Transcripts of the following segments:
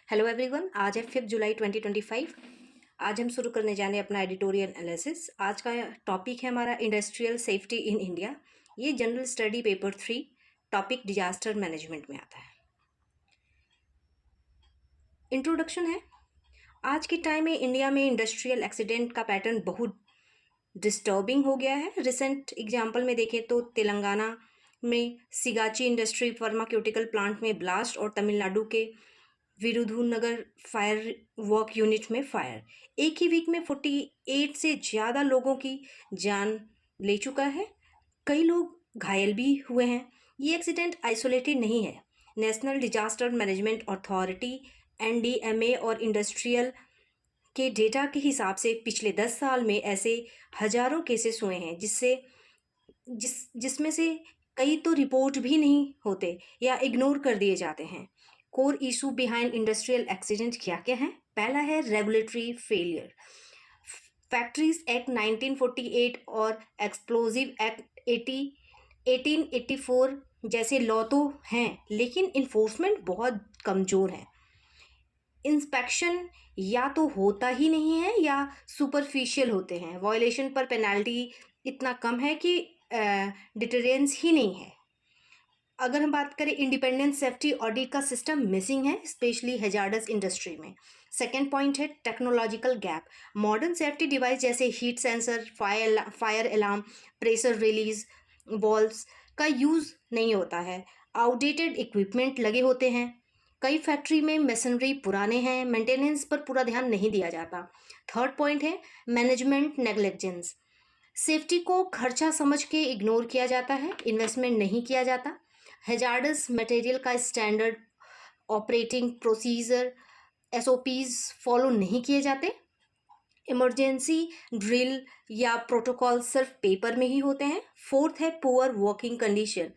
Hello everyone, आज है 5 जुलाई 2025। आज हम शुरू करने जाने अपना एडिटोरियल एनालिसिस। आज का टॉपिक है हमारा इंडस्ट्रियल सेफ्टी इन इंडिया। ये general study paper 3 topic disaster management में आता है। इंट्रोडक्शन है। आज के टाइम में इंडिया में इंडस्ट्रियल एक्सीडेंट का पैटर्न बहुत डिस्टर्बिंग हो गया है। रिसेंट एग्जाम्पल में देखें तो तेलंगाना में सिगाची इंडस्ट्री फार्मास्यूटिकल प्लांट में ब्लास्ट और तमिलनाडु के विरुधुनगर फायर वर्क यूनिट में फायर। एक ही वीक में 48 से ज़्यादा लोगों की जान ले चुका है। कई लोग घायल भी हुए हैं। ये एक्सीडेंट आइसोलेटेड नहीं है। National disaster management authority NDMA और इंडस्ट्रियल के डेटा के हिसाब से पिछले 10 साल में ऐसे हजारों केसेस हुए हैं जिसमें से कई तो रिपोर्ट भी नहीं होते या इग्नोर कर दिए जाते हैं। Core issue behind industrial accident क्या क्या है? पहला है रेगुलेटरी फेलियर। फैक्ट्रीज एक्ट 1948 और एक्सप्लोजिव एक्ट 1884 जैसे लॉ तो हैं, लेकिन इन्फोर्समेंट बहुत कमज़ोर है। इंस्पेक्शन या तो होता ही नहीं है या सुपरफिशियल होते हैं। वायलेशन पर पेनल्टी इतना कम है कि डिटरेंस ही नहीं है। अगर हम बात करें, इंडिपेंडेंट सेफ्टी ऑडिट का सिस्टम मिसिंग है, स्पेशली हैजार्डस इंडस्ट्री में। सेकेंड पॉइंट है technological gap. Modern safety device जैसे heat sensor, fire alarm, pressure release valves का यूज़ नहीं होता है। आउटडेटेड इक्विपमेंट लगे होते हैं। कई फैक्ट्री में मशीनरी पुराने हैं, मेंटेनेंस पर पूरा ध्यान नहीं दिया जाता। थर्ड पॉइंट है मैनेजमेंट नेग्लिजेंस। सेफ्टी को खर्चा समझ के इग्नोर किया जाता है, इन्वेस्टमेंट नहीं किया जाता। हैजार्डस मटेरियल का standard operating procedure SOPs follow नहीं किए जाते। इमरजेंसी ड्रिल या प्रोटोकॉल सिर्फ पेपर में ही होते हैं। फोर्थ है poor working condition.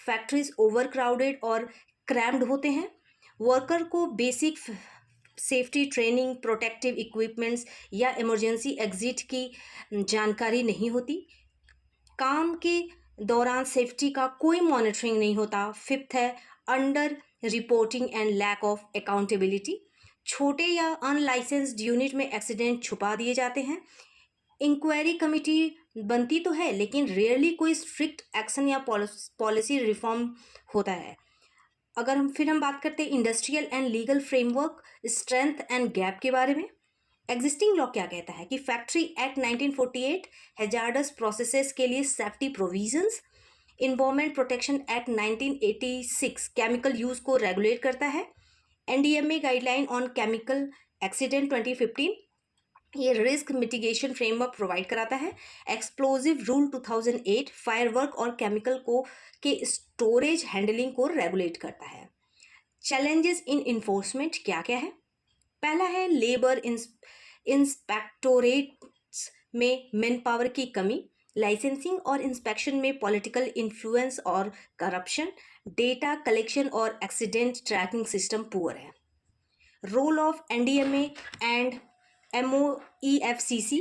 Factories over crowded और क्रैम्ड होते हैं। वर्कर को basic safety training, protective equipments या इमरजेंसी एग्जिट की जानकारी नहीं होती। काम के दौरान सेफ्टी का कोई मॉनिटरिंग नहीं होता। फिफ्थ है under reporting and lack of accountability. छोटे या अनलाइसेंस्ड यूनिट में एक्सीडेंट छुपा दिए जाते हैं। इंक्वायरी कमेटी बनती तो है, लेकिन रेयरली कोई स्ट्रिक्ट एक्शन या पॉलिसी रिफॉर्म होता है। अगर हम बात करते हैं industrial and legal framework, strength and gap के बारे में। एग्जिस्टिंग लॉ क्या कहता है कि फैक्ट्री एक्ट 1948 हैजार्डस प्रोसेसेस के लिए safety provisions. Environment protection act 1986 chemical use को रेगुलेट करता है। NDMA guideline on chemical accident 2015 ये रिस्क मिटिगेशन फ्रेमवर्क प्रोवाइड कराता है। एक्सप्लोजिव रूल 2008 फायरवर्क और केमिकल को के स्टोरेज हैंडलिंग को रेगुलेट करता है। चैलेंजेस इन इन्फोर्समेंट क्या क्या है? पहला है लेबर इंस्पेक्टोरेट्स में मैन पावर की कमी। लाइसेंसिंग और इंस्पेक्शन में पॉलिटिकल इन्फ्लुएंस और करप्शन। डेटा कलेक्शन और एक्सीडेंट ट्रैकिंग सिस्टम पुअर है। Role of NDMA and MOEFCC।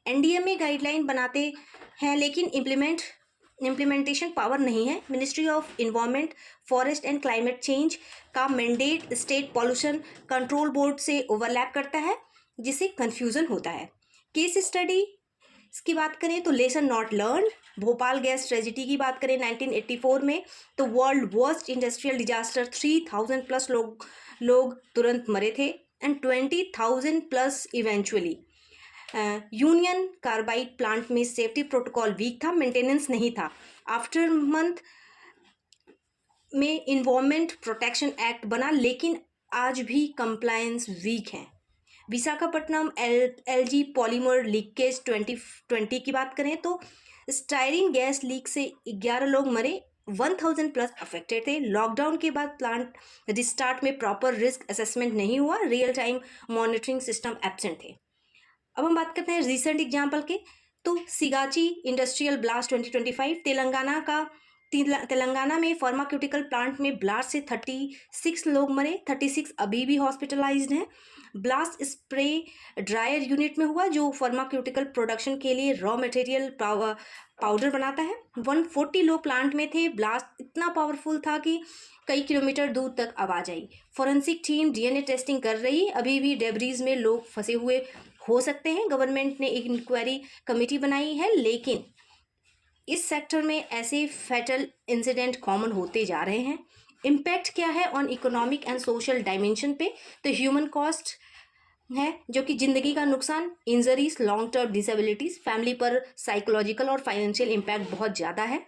NDMA guideline बनाते हैं, लेकिन इम्प्लीमेंटेशन पावर नहीं है। Ministry of environment, forest and climate change का mandate state pollution control board से ओवरलैप करता है, जिससे कंफ्यूजन होता है। केस स्टडी की बात करें तो lesson not learn. Bhopal gas tragedy की बात करें 1984 में तो world worst industrial disaster, 3000 plus लोग तुरंत मरे थे and 20,000 plus eventually. Union carbide plant में सेफ्टी प्रोटोकॉल वीक था, मेंटेनेंस नहीं था। आफ्टर मंथ में इन्वायरमेंट प्रोटेक्शन एक्ट बना, लेकिन आज भी कंप्लायंस वीक है। विशाखापट्टनम LG पॉलीमर लीकेज 2020 की बात करें तो स्टायरीन गैस लीक से 11 लोग मरे, 1000 प्लस अफेक्टेड थे। लॉकडाउन के बाद प्लांट रिस्टार्ट में प्रॉपर रिस्क असेसमेंट नहीं हुआ, real time monitoring system absent थे। अब हम बात करते हैं रिसेंट एग्जाम्पल के, तो सिगाची इंडस्ट्रियल ब्लास्ट 2025 तेलंगाना में फार्मास्यूटिकल प्लांट में ब्लास्ट से 36 लोग मरे, 36 अभी भी हॉस्पिटलाइज्ड हैं। ब्लास्ट स्प्रे ड्रायर यूनिट में हुआ, जो फार्मास्यूटिकल प्रोडक्शन के लिए रॉ मटेरियल पाउडर बनाता है। 140 लोग प्लांट में थे। ब्लास्ट इतना पावरफुल था कि कई किलोमीटर दूर तक आवाज आई। फॉरेंसिक टीम डीएनए टेस्टिंग कर रही, अभी भी डेब्रीज में लोग फंसे हुए हो सकते हैं। गवर्नमेंट ने एक इंक्वायरी कमेटी बनाई है, लेकिन इस सेक्टर में ऐसे फैटल इंसिडेंट कॉमन होते जा रहे हैं। इम्पैक्ट क्या है on economic and social dimension पे? तो ह्यूमन कॉस्ट है, जो कि जिंदगी का नुकसान, injuries, long term disabilities, family पर साइकोलॉजिकल और फाइनेंशियल इम्पैक्ट बहुत ज़्यादा है।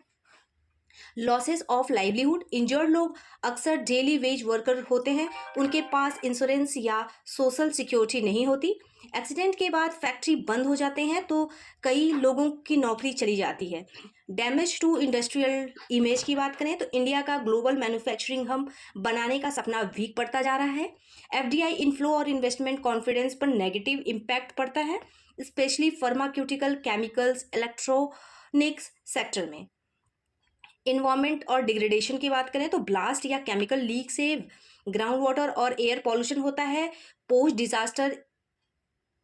लॉसेस ऑफ लाइवलीहुड, इंजर्ड लोग अक्सर डेली वेज वर्कर होते हैं, उनके पास इंश्योरेंस या सोशल सिक्योरिटी नहीं होती। एक्सीडेंट के बाद फैक्ट्री बंद हो जाते हैं तो कई लोगों की नौकरी चली जाती है। डैमेज टू इंडस्ट्रियल इमेज की बात करें तो इंडिया का ग्लोबल मैन्युफैक्चरिंग हब बनाने का सपना वीक पड़ता जा रहा है। एफडीआई इनफ्लो और इन्वेस्टमेंट कॉन्फिडेंस पर नेगेटिव इम्पैक्ट पड़ता है, specially pharmaceutical, chemicals, electronics sector में। इन्वायरमेंट और डिग्रेडेशन की बात करें तो ब्लास्ट या केमिकल लीक से ग्राउंड वाटर और एयर पॉल्यूशन होता है। Post disaster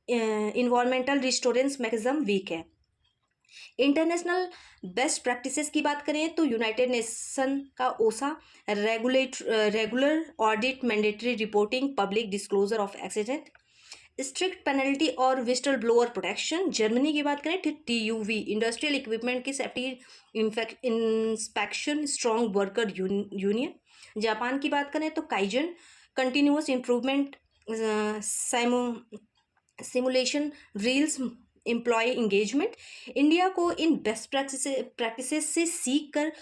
environmental restoration mechanism weak है। इंटरनेशनल बेस्ट प्रैक्टिसेस की बात करें तो यूनाइटेड नेशन का OSHA, regular audit, mandatory reporting, public disclosure of accident, strict penalty और विस्टल ब्लोअर प्रोटेक्शन। जर्मनी की बात करें तो टीयूवी, इंडस्ट्रियल इक्विपमेंट की safety inspection, strong worker union. Japan की बात करें तो kaizen, continuous improvement, simulation drills, employ engagement. India को इन बेस्ट प्रैक्टिसेस से सीख कर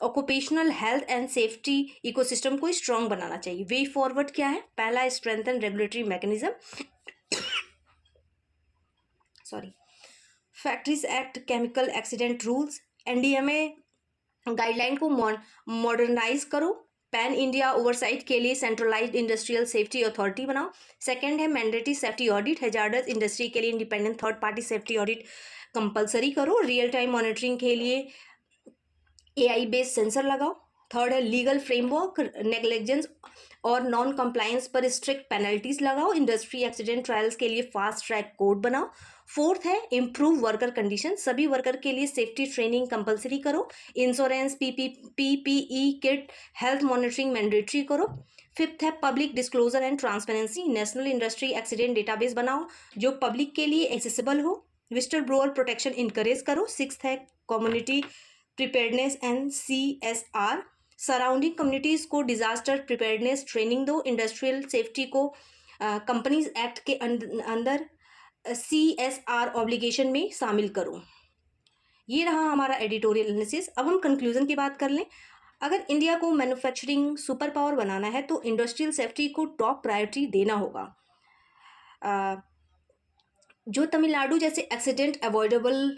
occupational health and safety ecosystem को स्ट्रॉन्ग बनाना चाहिए। वे फॉरवर्ड क्या है? पहला, strengthen regulatory mechanism, factories act, chemical accident rules. NDMA guideline को मॉडर्नाइज करो। पैन इंडिया ओवरसाइट के लिए सेंट्रलाइज्ड इंडस्ट्रियल सेफ्टी अथॉरिटी बनाओ। सेकंड है mandatory safety audit, hazards industry के लिए independent third party safety audit compulsory करो। रियल टाइम मॉनिटरिंग के लिए एआई बेस्ड सेंसर लगाओ। थर्ड है लीगल फ्रेमवर्क, नेग्लिजेंस और नॉन कंप्लायंस पर स्ट्रिक्ट पेनल्टीज लगाओ। इंडस्ट्री एक्सीडेंट ट्रायल्स के लिए फास्ट ट्रैक कोड बनाओ। फोर्थ है इम्प्रूव वर्कर कंडीशन, सभी वर्कर के लिए सेफ्टी ट्रेनिंग कंपलसरी करो। Insurance, PPE kit, health monitoring mandatory करो। फिफ्थ है public disclosure and transparency, national industry accident database बनाओ जो पब्लिक के लिए एक्सेसिबल हो। विस्टल ब्लोअर प्रोटेक्शन इंकरेज करो। सिक्स्थ है community preparedness and CSR, surrounding communities को डिजास्टर प्रिपेयर्डनेस ट्रेनिंग दो। इंडस्ट्रियल सेफ्टी को कंपनीज एक्ट के अंदर CSR ऑब्लिगेशन में शामिल करो। ये रहा हमारा एडिटोरियल एनालिसिस। अब हम कंक्लूजन की बात कर लें। अगर इंडिया को मैन्युफैक्चरिंग सुपर पावर बनाना है तो इंडस्ट्रियल सेफ्टी को टॉप प्रायोरिटी देना होगा। जो तमिलनाडु जैसे एक्सीडेंट अवॉइडेबल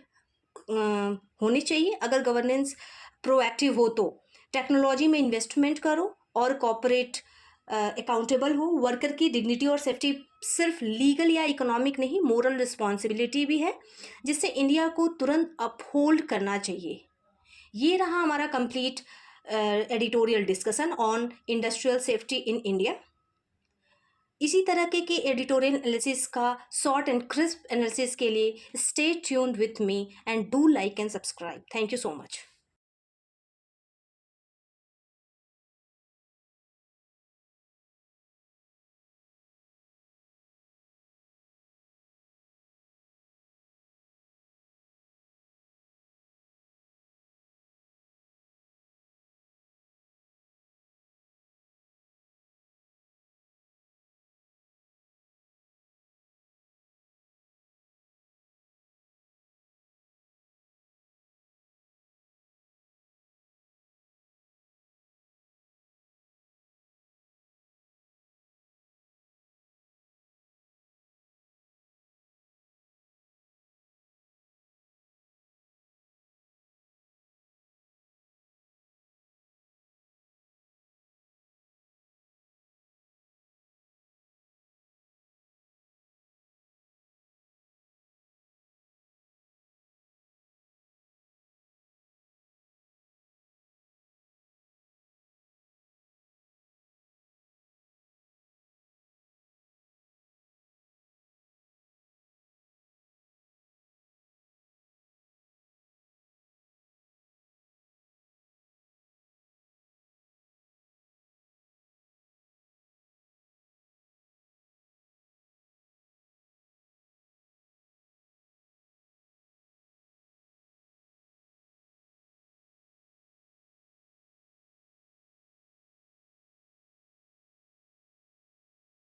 होनी चाहिए। अगर गवर्नेंस प्रोएक्टिव हो तो टेक्नोलॉजी में इन्वेस्टमेंट करो और कॉर्पोरेट अकाउंटेबल हो। वर्कर की डिग्निटी और सेफ्टी सिर्फ लीगल या इकोनॉमिक नहीं, मोरल रिस्पॉन्सिबिलिटी भी है, जिससे इंडिया को तुरंत अपहोल्ड करना चाहिए। ये रहा हमारा complete editorial discussion on industrial safety in India. इसी तरह के एडिटोरियल एनालिसिस का शॉर्ट एंड क्रिस्प एनालिसिस के लिए stay tuned with me and do like and subscribe. Thank you so much.